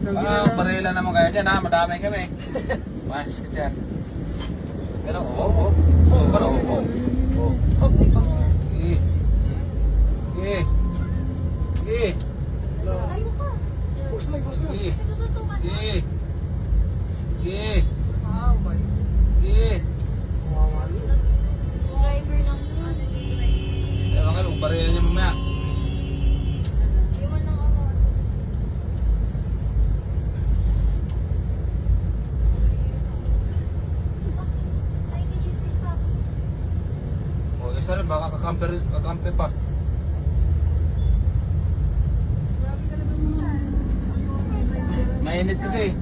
Barela naman kayo dyan ha, madami kami. Mas ka dyan. Pero oo. Pero oo. Sige. Sige. Sige. Ayaw ka. Boss na. Sige. Tututukan na. Sige. Sige. Away. Sige. Kumamali. Driver ng nag-i-drive. Kaya mga kung barela niya mamaya. Iwan lang ako. Ay, kichismis pa. O isa rin, baka kakampe pa. Grabe talaga mo. Mainit kasi.